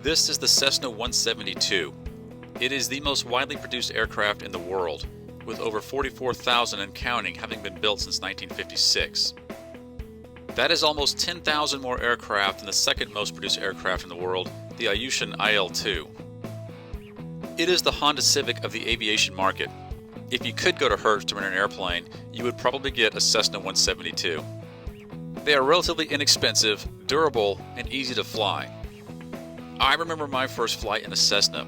This is the Cessna 172. It is the most widely produced aircraft in the world, with over 44,000 and counting having been built since 1956. That is almost 10,000 more aircraft than the second most produced aircraft in the world, the aviation IL-2. It is the Honda Civic of the aviation market. If you could go to Hertz to rent an airplane, you would probably get a Cessna 172. They are relatively inexpensive, durable, and easy to fly. I remember my first flight in a Cessna.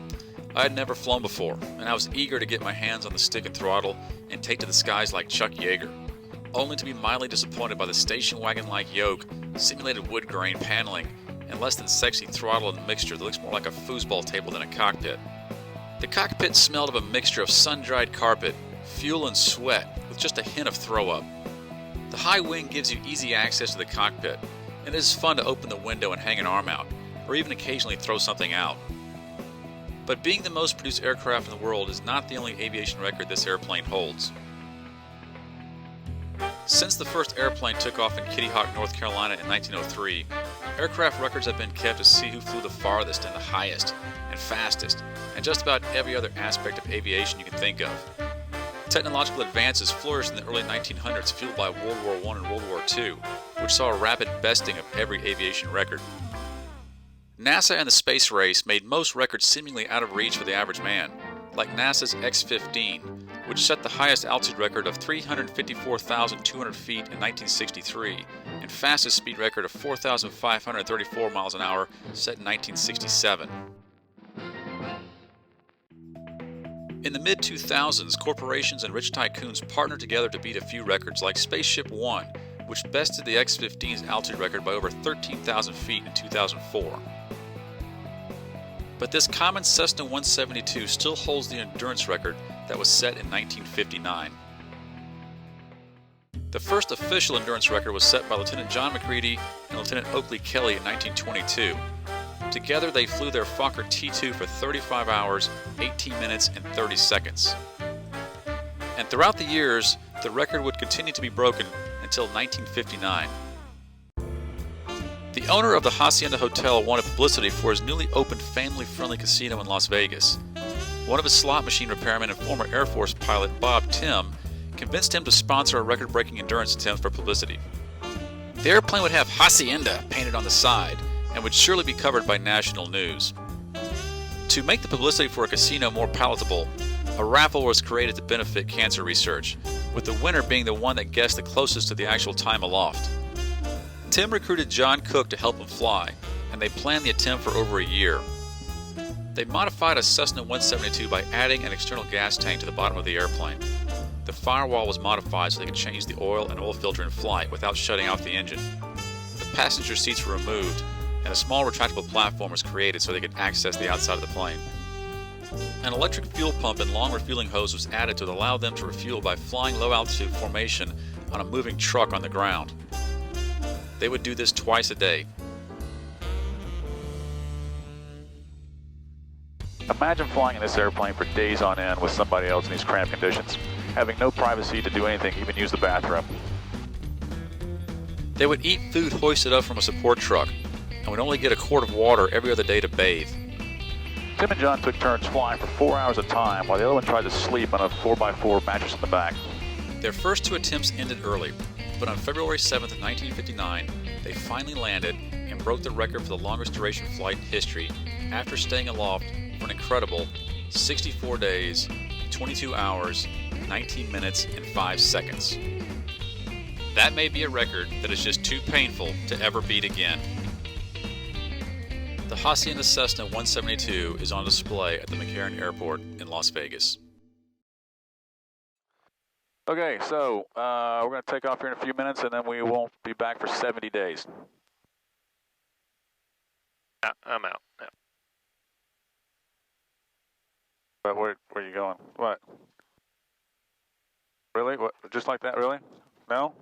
I had never flown before, and I was eager to get my hands on the stick and throttle and take to the skies like Chuck Yeager, only to be mildly disappointed by the station wagon-like yoke, simulated wood grain paneling, and less than sexy throttle and mixture that looks more like a foosball table than a cockpit. The cockpit smelled of a mixture of sun-dried carpet, fuel, and sweat, with just a hint of throw-up. The high wing gives you easy access to the cockpit, and it is fun to open the window and hang an arm out, or even occasionally throw something out. But being the most produced aircraft in the world is not the only aviation record this airplane holds. Since the first airplane took off in Kitty Hawk, North Carolina in 1903, aircraft records have been kept to see who flew the farthest and the highest and fastest, and just about every other aspect of aviation you can think of. Technological advances flourished in the early 1900s, fueled by World War I and World War II, which saw a rapid besting of every aviation record. NASA and the space race made most records seemingly out of reach for the average man, like NASA's X-15, which set the highest altitude record of 354,200 feet in 1963, and fastest speed record of 4,534 miles an hour set in 1967. In the mid-2000s, corporations and rich tycoons partnered together to beat a few records like Spaceship One, which bested the X-15's altitude record by over 13,000 feet in 2004. But this common Cessna 172 still holds the endurance record that was set in 1959. The first official endurance record was set by Lieutenant John McCready and Lieutenant Oakley Kelly in 1922. Together they flew their Fokker T-2 for 35 hours, 18 minutes, and 30 seconds. And throughout the years, the record would continue to be broken until 1959. The owner of the Hacienda Hotel wanted publicity for his newly opened family-friendly casino in Las Vegas. One of his slot machine repairmen and former Air Force pilot, Bob Tim, convinced him to sponsor a record-breaking endurance attempt for publicity. The airplane would have Hacienda painted on the side and would surely be covered by national news. To make the publicity for a casino more palatable, a raffle was created to benefit cancer research, with the winner being the one that guessed the closest to the actual time aloft. Tim recruited John Cook to help him fly, and they planned the attempt for over a year. They modified a Cessna 172 by adding an external gas tank to the bottom of the airplane. The firewall was modified so they could change the oil and oil filter in flight without shutting off the engine. The passenger seats were removed, and a small retractable platform was created so they could access the outside of the plane. An electric fuel pump and long refueling hose was added to allow them to refuel by flying low-altitude formation on a moving truck on the ground. They would do this twice a day. Imagine flying in this airplane for days on end with somebody else in these cramped conditions, having no privacy to do anything, even use the bathroom. They would eat food hoisted up from a support truck, and would only get a quart of water every other day to bathe. Tim and John took turns flying for 4 hours at a time, while the other one tried to sleep on a 4x4 mattress in the back. Their first two attempts ended early, but on February 7, 1959, they finally landed and broke the record for the longest duration flight in history after staying aloft for an incredible 64 days, 22 hours, 19 minutes, and 5 seconds. That may be a record that is just too painful to ever beat again. The Hacienda Cessna 172 is on display at the McCarran Airport in Las Vegas. Okay, so we're going to take off here in a few minutes, and then we won't be back for 70 days. I'm out. Yeah. But where are you going? What? Really? What? Just like that? Really? No?